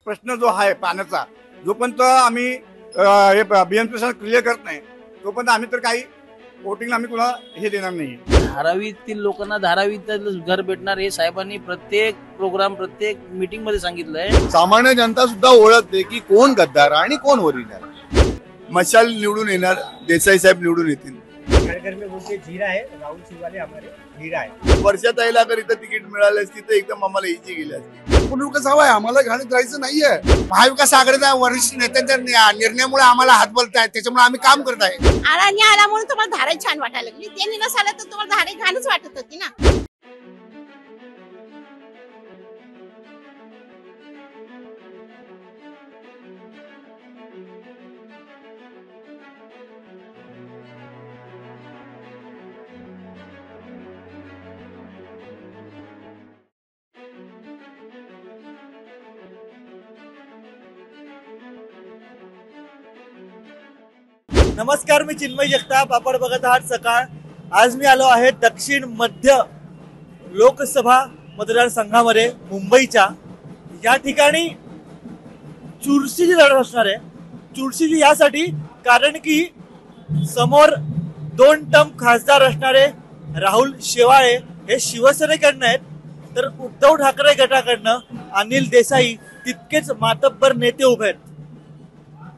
प्रश्न जो आहे पाण्याचा, जोपर्यंत आम्ही हे बीएमसी क्लिअर करत नाही तोपर्यंत आम्ही तर काही वोटिंगला आम्ही कुणाला हे देणार नाही। धारावीतील लोकांना धारावीत घर भेटणार हे साहेबांनी प्रत्येक प्रोग्राम प्रत्येक मीटिंग मध्ये सांगितलंय। सामान्य जनता सुद्धा ओळखते की कोण गद्दार आणि कोण ओरिजिनल। मशाल निवडून येणार, देसाई साहेब निवडून येतील। घर में बोलते जीरा है, राहुल शिवाले हमारे हीरा है। वर्षात यायला अगर इथं तिकीट मिळालं असती तर एकदम आम्हाला इजी गेली असती। पण कसं हवंय, आम्हाला घाणीत जायचं नाहीये। महाविकास आघाडीच्या वरिष्ठ नेत्यांच्या निर्णयामुळे आम्हाला हात बोलतायत, त्याच्यामुळे आम्ही काम करत आहे। आळानी आला म्हणून तुम्हाला धाराई छान वाटायला लागली, त्यांनी नसाला तर तुम्हाला धाराई घाणच वाटत होती ना। नमस्कार, मी चिन्मय जगताप, आपण बघत आहात सकाळ। आज मी आलो आहे दक्षिण मध्य लोकसभा मतदारसंघामध्ये मुंबईच्या। या ठिकाणी चुरशीची लढत असणार आहे। चुरशीची यासाठी कारण की समोर 2 टर्म खासदार असणारे राहुल शेवाळे हे शिवसेनेकडनं आहेत, तर उद्धव ठाकरे गटाकडनं अनिल देसाई तितकेच मातब्बर नेते उभे आहेत।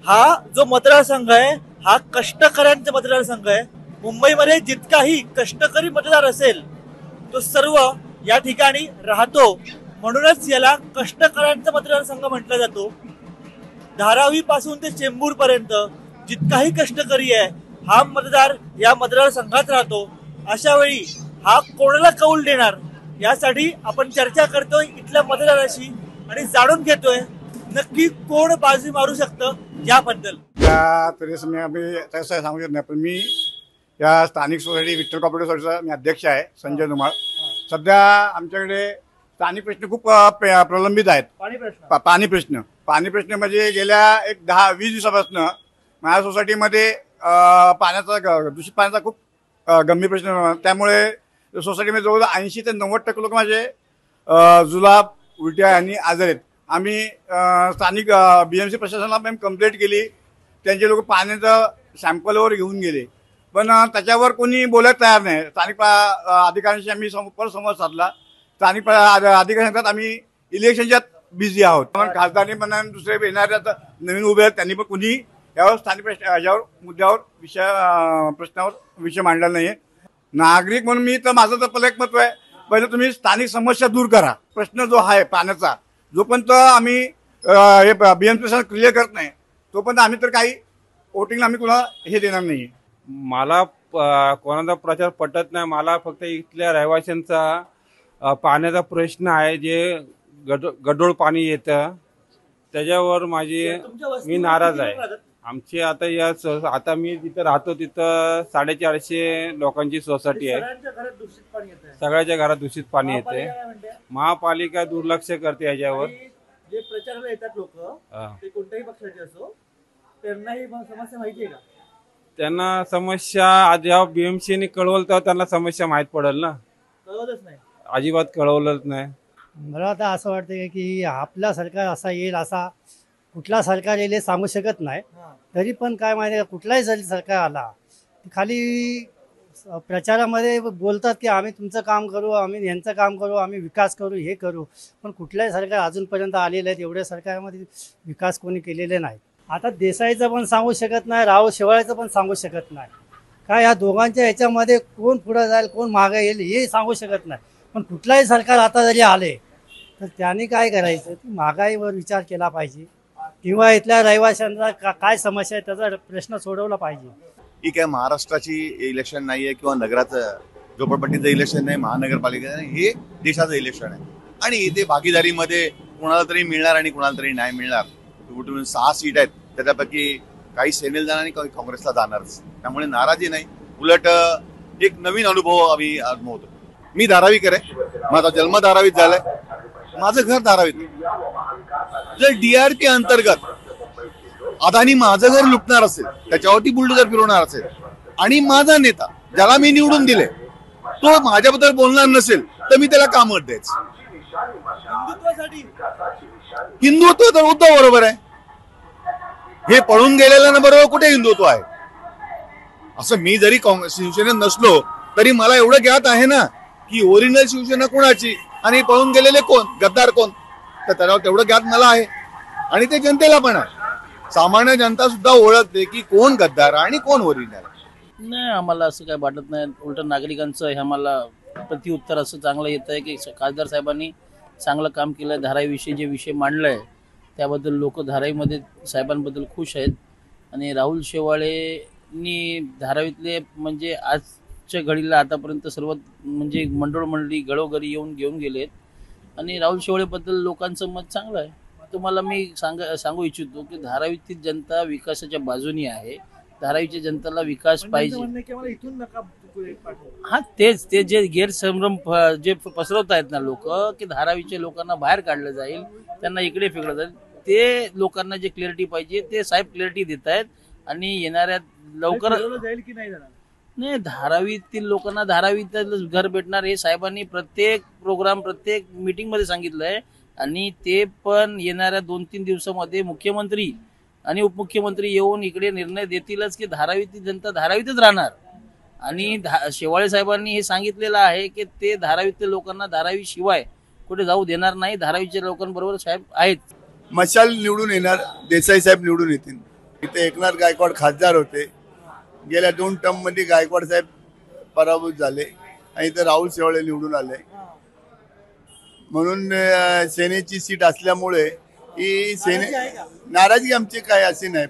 हा जो मतदारसंघ आहे हा कष्टकऱ्यांचा मतदारसंघ आहे। मुंबईमध्ये जितकाही कष्टकरी मतदार असेल तो सर्व या ठिकाणी राहतो, म्हणूनच याला कष्टकऱ्यांचा मतदारसंघ म्हटला जातो। धारावी पासून ते चेंबूर पर्यंत जितकाही कष्टकरी आहे हा मतदार या मतदारसंघात राहतो। अशा वेळी हा कोणाला कौल देणार यासाठी आपण चर्चा करतोय इथल्या मतदाराशी आणि जाणून घेतोय नक्की कोण बाजी मारू शकतं याबद्दल। त्या तरी आम्ही तसं सांगू शकत नाही, पण मी या स्थानिक सोसायटी विठ्ठल कॉपरेटिव्ह सोसायटीचा मी अध्यक्ष आहे, संजय धुमाळ। सध्या आमच्याकडे स्थानिक प्रश्न खूप प्रलंबित आहेत। पाणी प्रश्न म्हणजे गेल्या एक 10-20 दिवसापासून माझ्या सोसायटीमध्ये दूषित पाण्याचा खूप गंभीर प्रश्न, त्यामुळे सोसायटीमध्ये जवळ 80 ते 90% लोक माझे जुलाब, उलट्या आणि आजार आहेत। आम्ही स्थानिक बीएमसी प्रशासनाला कंप्लेंट केली, त्यांचे लोक पाण्याचं सॅम्पलवर घेऊन गेले, पण त्याच्यावर कोणी बोलायला तयार नाही। स्थानिक अधिकाऱ्यांशी आम्ही संवाद साधला। स्थानिक अधिकारी सांगतात आम्ही इलेक्शनच्यात बिझी आहोत, पण खासदारांनी म्हणा दुसरे येणाऱ्या नवीन उभे आहेत त्यांनी पण कुणी यावर स्थानिक याच्यावर मुद्द्यावर प्रश्नावर विषय मांडला नाही। नागरिक म्हणून मी तर माझं तर पहिलं एक मत आहे, पहिलं तुम्ही स्थानिक समस्या दूर करा। प्रश्न जो आहे पाण्याचा, जोपर्यंत आम्ही हे बीएमसी क्लिअर करत नाही तोपर्यंत आम्ही तर काही वोटिंगला आम्ही कुणाला हे देणार नाही। मला कोणाचा प्रचार पटत नाही, मला फक्त इथल्या रहिवाशांचा पाण्याचा प्रश्न आहे, जे गढूळ पाणी येतं त्याच्यावर मी नाराज आहे। आमची आता मी जिथं राहतो तिथं 450 लोकांची सोसायटी आहे, सगळ्याच्या घरात दूषित पाणी येते। महापालिका दुर्लक्ष करते याच्यावर। जे प्रचाराला येतात लोक ते कोणत्याही पक्षाचे असो, त्यांना ही समस्या माहिती आहे का? त्यांना समस्या आज जेव्हा बीएमसीने कळवलं तेव्हा त्यांना समस्या माहित पडेल ना। कळवलंच नाही, अजिबात कळवलंच नाही। मला आता असं वाटतं की आपला सरकार असा येईल असा कुठला सरकार येईल सांगू शकत नाही। तरी पण काय माहिती, कुठलाही जरी सरकार आला खाली प्रचारामध्ये बोलतात की आम्ही तुमचं काम करू, आम्ही यांचं काम करू, आम्ही विकास करू, हे करू, पण कुठल्याही सरकार अजूनपर्यंत आलेलं आहे एवढ्या सरकारमध्ये विकास कोणी केलेले नाही। आता देसाईचं पण सांगू शकत नाही, राहुल शेवाळेचं पण सांगू शकत नाही। काय या दोघांच्या ह्याच्यामध्ये कोण पुढे जाईल कोण मागे येईल हे सांगू शकत नाही। पण कुठलाही सरकार आता जरी आले तर त्यांनी काय करायचं, महागाईवर विचार केला पाहिजे किंवा इथल्या रहिवाशांचा काय समस्या आहे त्याचा प्रश्न सोडवला पाहिजे। ही काय महाराष्ट्राची इलेक्शन नाहीये किंवा नगराचं झोपडपट्टीचं इलेक्शन नाही, महानगरपालिका नाही, हे देशाचं इलेक्शन आहे। आणि इथे भागीदारीमध्ये कोणाला तरी मिळणार आणि कोणाला तरी नाही मिळणार। कुठून 6 सीट आहेत, त्याच्यापैकी काही सेनेला जाणार आणि काही काँग्रेसला जाणारच, त्यामुळे नाराजी नाही, उलट एक नवीन अनुभव आम्ही अनुभवतो। मी धारावीकर आहे, माझा जन्म धारावीत झालाय, माझं घर धारावीत। जर डीआरपी अंतर्गत अदानी माझं घर लुटणार असेल, त्याच्यावरती बुलडोजर फिरवणार असेल आणि माझा नेता ज्याला मी निवडून दिले तो माझ्याबद्दल बोलणार नसेल तर मी त्याला का मत द्यायचं? हिंदुत्व तर उद्धव बरोबर आहे, हे पळून गेलेल्या बरोबर कुठे हिंदुत्व आहे? असं मी जरी शिवसेनेत नसलो तरी मला एवढं ज्ञात आहे ना की ओरिजिनल शिवसेना कोणाची आणि पळून गेलेले कोण, गद्दार कोण, तर त्याला तेवढं ज्ञात मला आहे. आणि ते जनतेला पण आहे. सामान्य जनता सुद्धा ओळखते की कोण गद्दार आणि कोण ओरिजिनल. नाही, आम्हाला असं काय वाटत नाही. उलट नागरिकांचं हे आम्हाला प्रत्युत्तर असं चांगलं येत आहे की खासदार साहेबांनी चांगलं काम केलं आहे. धारावीविषयी जे विषय मांडलाय त्याबद्दल लोक धारावीमध्ये साहेबांबद्दल खुश आहेत. आणि राहुल शेवाळेंनी धारावीतले म्हणजे आजच्या घडीला आतापर्यंत सर्व म्हणजे मंडळी घरोघरी येऊन घेऊन गेलेत. आणि राहुल शेवाळेबद्दल लोकांचं मत चांगलं आहे. तुम्हाला मी सांगू इच्छितो की धारावीतील जनता विकासाच्या बाजूनी आहे. धारावीच्या जनतेला विकास पाहिजे. हा, तेच ते जे गैरसंभ्रम जे पसरवत आहेत ना लोक की धारावीच्या लोकांना बाहेर काढलं जाईल, त्यांना इकडे फेकलं जाईल, ते लोकांना जे क्लॅरिटी पाहिजे ते साहेब क्लॅरिटी देत आहेत. आणि येणाऱ्या लवकर जाईल की नाही जाणार? नाही, धारावीतील लोकांना धारावीतच घर भेटणार हे साहेबांनी प्रत्येक प्रोग्राम प्रत्येक मीटिंग मध्ये सांगितलंय. आणि ते पण येणाऱ्या 2-3 दिवसामध्ये मुख्यमंत्री आणि उपमुख्यमंत्री येऊन इकडे निर्णय देतीलच की धारावीतील जनता धारावीतच राहणार. आणि शेवाळे साहेबांनी हे सांगितलेलं आहे की ते धारावीतील लोकांना धारावी शिवाय कुठे जाऊ देणार नाही. धारावीच्या लोकांबरोबर साहेब आहेत. मशाल निवडून येणार, देसाई साहेब निवडून येतील. इथे एकनाथ गायकवाड खासदार होते. गेल्या 2 टर्म मध्ये गायकवाड साहेब पराभूत झाले आणि इथे राहुल शेवाळे निवडून आले. म्हणून सेनेची सीट असल्यामुळे ही नाराजगी आमची काय अशी नाही.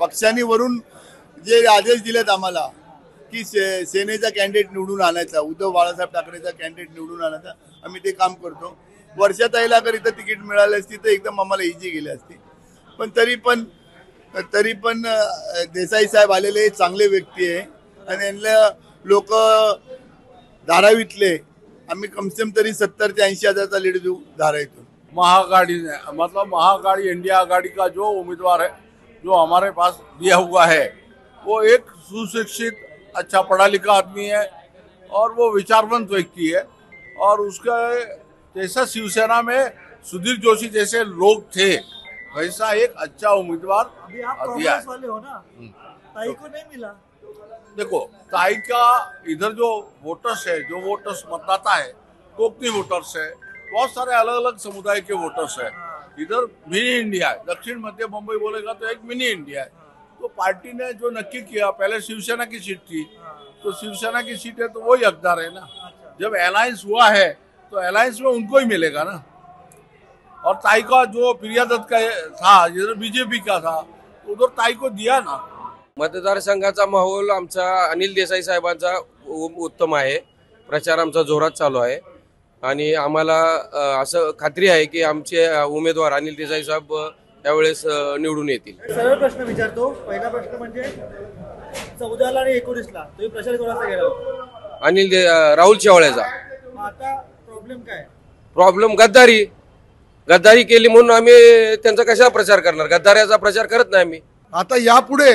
पक्षांनी वरून जे आदेश दिलेत आम्हाला की सेनेचा कॅन्डिडेट निवडून आणायचा, उद्धव बाळासाहेब ठाकरेचा कॅन्डिडेट निवडून आणायचा, आम्ही ते काम करतो. वर्षाताईला जर इथं तिकीट मिळाली असती तर एकदम आम्हाला इझी गेली असती. पण तरी पण देसाई साहेब आलेले चांगले व्यक्ती आहे आणि यांना लोक धारावीतले आम्ही कमसे कम तरी 70 ते 80 हजारचा लीड देऊ धारावीतून. महाआघाड़ी ने मतलब महाआघाड़ी इंडिया आघाड़ी का जो उम्मीदवार है जो हमारे पास दिया हुआ है वो एक सुशिक्षित अच्छा पढ़ा लिखा आदमी है और वो विचारवंत व्यक्ति है. और उसके जैसा शिवसेना में सुधीर जोशी जैसे लोग थे वैसा एक अच्छा उम्मीदवार अभी आप दिया कांग्रेस वाले हो ना, ताई को नहीं मिला. देखो ताई का इधर जो वोटर्स है, जो वोटर्स मतदाता है, कोकनी वोटर्स है, बहुत सारे अलग अलग समुदाय के वोटर्स है. इधर मिनी इंडिया है, दक्षिण मध्य मुंबई बोलेगा तो एक मिनी इंडिया है. तो पार्टी ने जो नक्की किया, पहले शिवसेना की सीट थी तो शिवसेना की सीट है तो वही हकदार है ना. जब अलायंस हुआ है तो अलायंस में उनको ही मिलेगा ना. और ताई का जो प्रिया दत्त का था, इधर बीजेपी का था, तो उधर ताई को दिया ना. मतदारसंघाचा माहोल आमचा अनिल देसाई साहेबांचा उत्तम आहे. प्रचार आमचा जोरात चालू आहे आणि आम्हाला असं खात्री आहे की आमचे उमेदवार अनिल देसाई साहेब यावेळेस निवडून येतील. सरळ प्रश्न विचारतो. पहिला प्रश्न म्हणजे 14 आणि 19 ला तुम्ही प्रचार कोणाचा गेला? राहुल शेवाळेचा. आता प्रॉब्लेम काय? प्रॉब्लेम गद्दारी केली म्हणून आम्ही त्यांचा कशा प्रचार करणार? गद्दाऱ्याचा प्रचार करत नाही आम्ही. आता यापुढे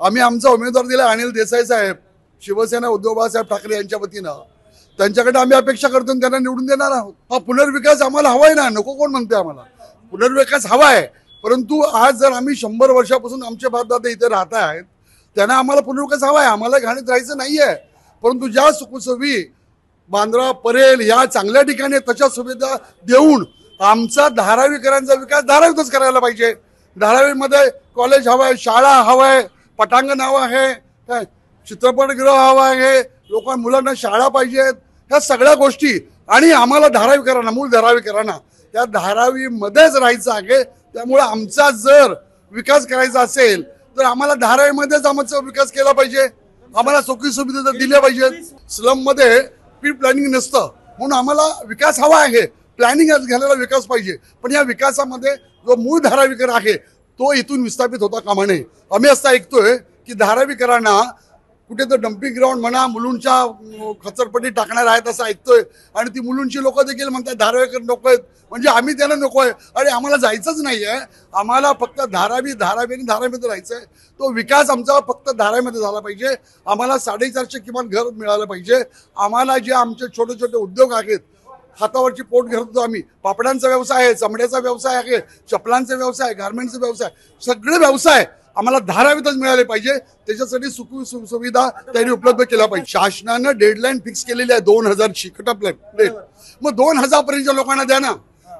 आम्ही आमचा उमेदवार दिला अनिल देसाई साहेब, शिवसेना उद्धव बाळासाहेब ठाकरे यांच्या वतीनं. त्यांच्याकडे आम्ही अपेक्षा करतो आणि त्यांना निवडून देणार आहोत. हा पुनर्विकास आम्हाला हवाय ना, नको कोण म्हणते आम्हाला पुनर्विकास हवा आहे. परंतु आज जर आम्ही 100 वर्षापासून आमचे बापदादा इथे राहत आहेत त्यांना आम्हाला पुनर्विकास हवा आहे. आम्हाला घाणीत राहायचं नाहीये. परंतु ज्या सुखसोयी बांद्रा परेल या चांगल्या ठिकाणी तशा सुविधा देऊन आमचा धारावीकरांचा विकास धारावीतच करायला पाहिजे. धारावीमध्ये कॉलेज हवं आहे, शाळा हवं आहे, पटांगण हवं आहे, काय चित्रपटगृह हवं आहे, मुलांना शाळा पाहिजेत, ह्या सगळ्या गोष्टी. आणि आम्हाला धारावीकरांना, मूळ धारावीकरांना त्या धारावीमध्येच राहायचं आहे. त्यामुळे आमचा जर विकास करायचा असेल तर आम्हाला धारावीमध्येच आमचा विकास केला पाहिजे. आम्हाला सोयी सुविधा दिल्या पाहिजेत. स्लम मध्ये प्री प्लॅनिंग नसतं म्हणून आम्हाला विकास हवा आहे. प्लॅनिंग झालेला विकास पाहिजे. पण या विकासामध्ये जो मूळ धारावीकर आहे तो इथून विस्थापित होता कामा नये. आम्ही असं ऐकतोय की धारावीकरांना कुठे तर डम्पिंग ग्राउंड म्हणा मुलुंडच्या खचरपट्टी टाकणार आहेत असं ऐकतोय. आणि ती मुलुंडची लोक देखील म्हणतात धारावीकर नको आहेत. म्हणजे आम्ही त्यांना नको आहे. आणि आम्हाला जायचंच नाही आहे. आम्हाला फक्त धारावी आणि धारावीमध्ये राहायचं आहे. तो विकास आमचा फक्त धारावीमध्ये झाला पाहिजे. आम्हाला 450 किमान घर मिळालं पाहिजे. आम्हाला जे आमचे छोटे छोटे उद्योग आहेत हातावरची पोट घालतो आम्ही. पापडांचा व्यवसाय आहे, चमड्याचा व्यवसाय आहे, चपलांचा व्यवसाय, गारमेंटचा व्यवसाय, सगळे व्यवसाय आम्हाला धारावीतच मिळाले पाहिजे. त्याच्यासाठी सुविधा त्यांनी उपलब्ध केल्या पाहिजे. शासनानं डेडलाईन फिक्स केलेली आहे 2000ची कट ऑफ डेट. मग 2000 पर्यंतच्या लोकांना द्या ना.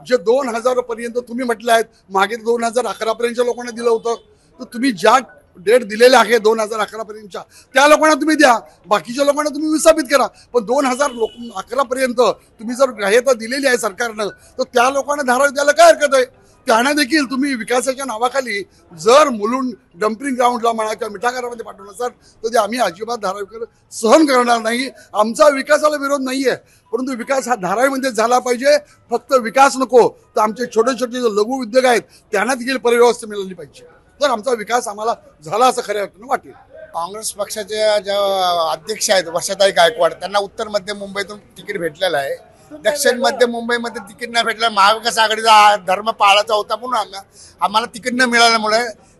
जे 2000 पर्यंत तुम्ही म्हटलं आहेत, मागे 2011 पर्यंतच्या लोकांना दिलं होतं, तर तुम्ही ज्या डेट दिलेल्या आहे 2011 पर्यंतच्या त्या लोकांना तुम्ही द्या, बाकीच्या लोकांना तुम्ही विस्थापित करा. पण 2011 पर्यंत तुम्ही जर ग्राह्यता दिलेली आहे सरकारनं, तर त्या लोकांना धारावी द्यायला काय हरकत आहे. त्यांना देखील तुम्ही विकासाच्या नावाखाली जर मुलुंड डम्पिंग ग्राउंडला म्हणा किंवा मिठागरामध्ये पाठवलं सर, तर ते आम्ही अजिबात धारावीकर सहन करणार नाही. आमचा विकासाला विरोध नाहीये, परंतु विकास हा धारावीमध्ये झाला पाहिजे. फक्त विकास नको तर आमचे छोटे छोटे जे लघु उद्योग आहेत त्यांना देखील परिव्यवस्था मिळाली पाहिजे. तर आमचा विकास आम्हाला झाला असं खऱ्या अर्थानं वाटेल. काँग्रेस पक्षाचे ज्या अध्यक्ष आहेत वर्षाताई गायकवाड, त्यांना उत्तर मध्य मुंबईतून तिकीट भेटलेलं आहे. दक्षिण मध्य मुंबईमध्ये तिकीट नाही भेटलं. महाविकास आघाडीचा धर्म पाळायचा होता म्हणून आम्हाला तिकीट न मिळाल्यामुळे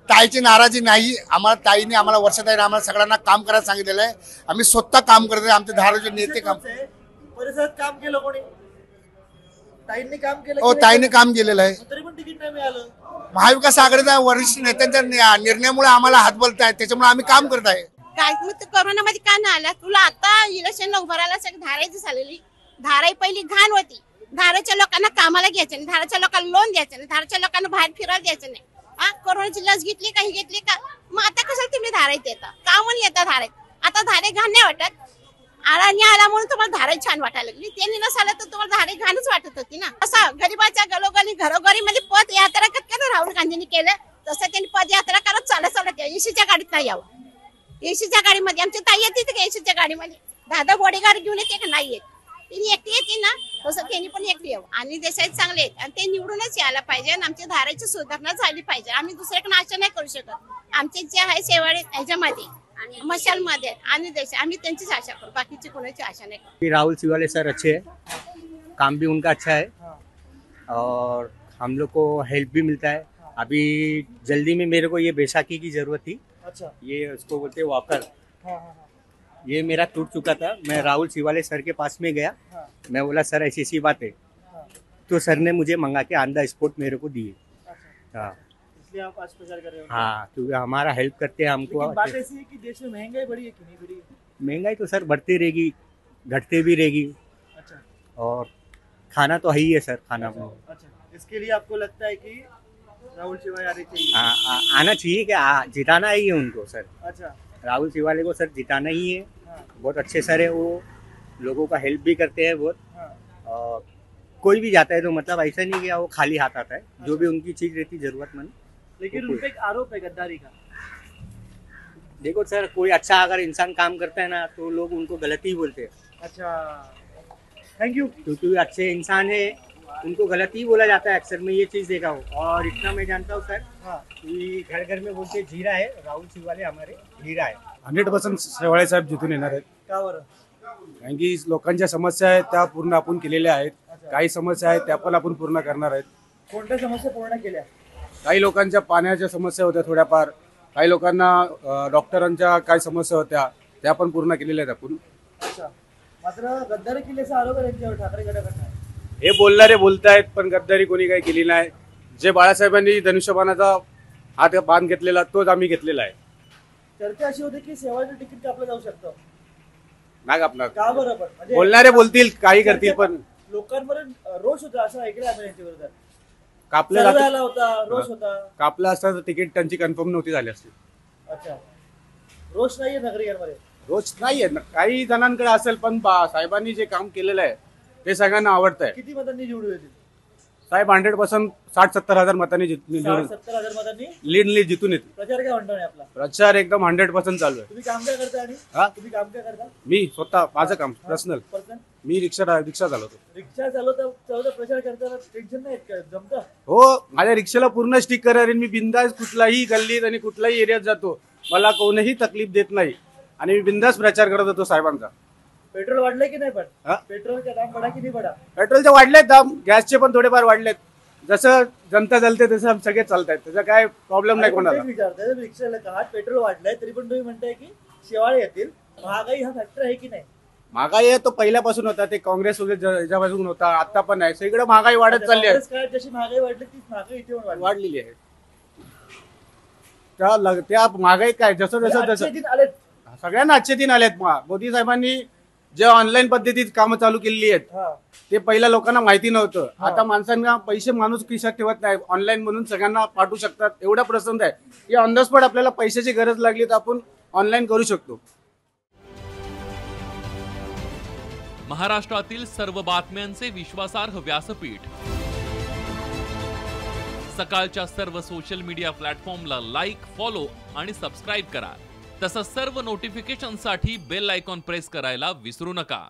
ताईची नाराजी नाही. आम्हाला ताईने आम्हाला वर्षाताईने आम्हाला सगळ्यांना काम करायला सांगितलेलं आहे. आम्ही स्वतः काम करतो. आमचे धारावीचे नेते काम परिसरात काम केलं कोणी? ताईंनी काम केलं? हो, ताईने काम केलेलं आहे. तरी पण तिकीट नाही मिळालं. महाविकास आघाडीच्या वरिष्ठ नेत्यांच्या निर्णयामुळे आम्हाला हातबलत आहे. त्याच्यामुळे आम्ही काम करत आहे. काय मग तू कोरोनामध्ये का नाही आला? तुला आता इलेक्शनला उभं राहायला सगळी धारायची झालेली. धाराई पहिली घाण होती. धाराच्या लोकांना कामाला घ्यायचं नाही, धाराच्या लोकांना लोन द्यायचं नाही, धाराच्या लोकांना बाहेर फिरायला द्यायचं नाही. कोरोनाची लस घेतली काही घेतली का? मग आता कशाला तुम्ही धारायत येता? का म्हणून येता धारायत? आता धारे घाण नाही वाटत? आळानी आला म्हणून तुम्हाला धाराई छान वाटायला लागली. त्यांनी नसाला तर तुम्हाला धाराई घाणच वाटत होती ना. असं गरीबाच्या गलोगली घरोघरी मध्ये पद यात्रा करत राहुल गांधींनी केलं तसं त्यांनी पदयात्रा करत चालत एसीच्या गाडीत नाही यावं. एसीच्या गाडीमध्ये आमची ताई येते का? एसीच्या गाडीमध्ये दादा बॉडीगार्ड घेऊन येते का? नाही येत. त्यांनी एकटी येते ना, तसं त्यांनी पण एकटी यावं. आणि देशात चांगले आहेत आणि ते निवडूनच यायला पाहिजे आणि आमच्या धाराची सुधारणा झाली पाहिजे. आम्ही दुसऱ्याकडे आशा नाही करू शकत. आमचे जे आहे शेवाळे ह्याच्यामध्ये मशाल मध्ये आणि देश आम्ही त्यांचीच आशा करू, बाकीची कोणाची आशा नाही करू. राहुल सिवाले सर अच्छे हैं, काम भी उनका अच्छा है और हम लोग को हेल्प भी मिलता है. अभी जल्दी में मेरे को ये बैसाखी की जरूरत थी. अच्छा. ये उसको बोलते वॉकर. ये मेरा टूट चुका था. मैं राहुल सिवाले सर के पास में गया. मैं बोला सर ऐसी ऐसी बात है, तो सर ने मुझे मंगा के ऑन द स्पॉट मेरे को दिए. हाँ, इसलिए आप आज प्रचार कर रहे हो? हाँ, क्योंकि हमारा हेल्प करते हैं हमको. लेकिन बात ऐसी है कि देश में महंगाई बढ़ी है कि नहीं बढ़ी है? महंगाई तो सर बढ़ती रहेगी, घटते भी रहेगी. अच्छा. और खाना तो है ही है सर, खाना में. अच्छा, इसके लिए आपको लगता है कि राहुल सिवाले आने चाहिए? आना चाहिए क्या? जिताना ही है उनको सर. अच्छा. राहुल सिवाले को सर जिताना ही है. बहुत अच्छे सर है वो, लोगों का हेल्प भी करते हैं बहुत. और कोई भी जाता है तो मतलब ऐसा नहीं कि वो खाली हाथ आता है. जो भी उनकी चीज रहती जरूरतमंद. लेकिन उन पे एक आरोप है गद्दारी का. देखो सर, कोई अच्छा अगर इंसान काम करता है ना तो लोग उनको गलत ही बोलते हैं. अच्छा, थैंक यू. क्योंकि अच्छे इंसान है उनको गलत ही बोला जाता है अक्सर. मैं ये चीज देखा हूँ. और इतना मैं जानता हूँ सर कि घर घर में बोलते जीरा है, राहुल सिवाले हमारे हीरा है. 100% शेवाळे साहेब जिथून येणार आहेत. का बरं? कारण की लोकांच्या समस्या आहेत त्या पूर्ण आपण केलेल्या आहेत. काही समस्या आहेत त्या पण आपण पूर्ण करणार आहेत. कोणत्या समस्या पूर्ण केल्या? काही लोकांच्या पाण्याच्या समस्या होत्या थोड्याफार, काही लोकांना डॉक्टरांच्या काही समस्या होत्या त्या पण पूर्ण केलेल्या आहेत आपण. अच्छा, मात्र गद्दारी केल्याचा आरोप आहे त्यांच्यावर ठाकरे गटाकडनं. हे बोलणारे बोलतायत पण गद्दारी कोणी काही केली नाही. जे बाळासाहेबांनी धनुष्यबाणाचा हात बांध घेतलेला तोच आम्ही घेतलेला आहे. चर्चा अशी होती की शेवाळचं तिकीट कापलं जाऊ शकतं. नाही आपला का बरं? पण म्हणजे बोलणारे बोलतील काही करतील पण लोकांवर रोष होता असं ऐकलं आम्ही त्यांच्या विरोधात. कापलं सर्वे आला होता, रोष होता. कापलं असता तर तिकीट त्यांची कन्फर्म नव्हती झाली असती. अच्छा, रोष नाहीये नागरिकांमध्ये? रोज नाहीये ना, काही जणांकडे असेल पण साहेबांनी जे काम केलेलं आहे ते सगळ्यांना आवडत आहे. किती मतांनी निवडून येतील साहेब? 100% 60-70 हजार मतांनी 60-70 मतांनी लीड जिथून येतील. प्रचार काय म्हणतो आपला? प्रचार एकदम 100% चालू आहे. तुम्ही काम काय करता? आणि हा? तुम्ही काम काय करता? मी स्वतः माझं काम पर्सनल, मी रिक्षा चालवतो. रिक्षा चालवता प्रचार करताना टेन्शन नाही का? जमतं? हो, माझ्या रिक्षाला पूर्ण स्टिकर आहे. मी बिंदास कुठलाही गल्लीत आणि कुठल्याही एरियात जातो, मला कोणीही तकलीफ देत नाही आणि मी बिंदास प्रचार करत होतो साहेबांचा. पेट्रोल वाढलंय की नाही? पण पेट्रोल का दाम बढ़ा की नाही बढ़ा? पेट्रोलचे वाढलेत दाम, गॅसचे पण थोडेफार वाढलेत. जसं जनता चालते तसं सगळे चालतायत, त्याचा काय प्रॉब्लेम नाही कोणाला. विचारताय रिक्षाला का पेट्रोल वाढलंय तरी पण तुम्ही म्हणताय की शेवाळे येतील. महागाई हा फॅक्टर आहे की नाही? महागाई आहे तो पहिल्यापासून होता, ते काँग्रेस वगैरे याच्यापासून होता, आता पण आहे. सगळीकडे महागाई वाढत चालली आहे. काँग्रेस काळात जशी महागाई वाढली तीच महागाई इथे पण वाढली. वाढलेली आहे. त्या महागाई काय जसं आजचे दिन आलेत. सगळ्यांना आजचे दिन आलेत. मोदी साहेबांनी जे ऑनलाईन पद्धतीत कामं चालू केलेली आहेत हा. ते पहिल्या लोकांना माहिती नव्हतं. आता माणसांना पैसे माणूस खिशात ठेवत नाही, ऑनलाईन म्हणून सगळ्यांना पाठवू शकतात. एवढा प्रसंग आहे की ऑन द स्पॉट आपल्याला पैशाची गरज लागली तर आपण ऑनलाईन करू शकतो. महाराष्ट्रातील सर्व बातम्यांचे विश्वासार्ह व्यासपीठ, सकाळच्या सर्व सोशल मीडिया प्लॅटफॉर्मला लाईक, फॉलो आणि सबस्क्राईब करा. तसंच सर्व नोटिफिकेशनसाठी बेल आयकॉन प्रेस करायला विसरू नका.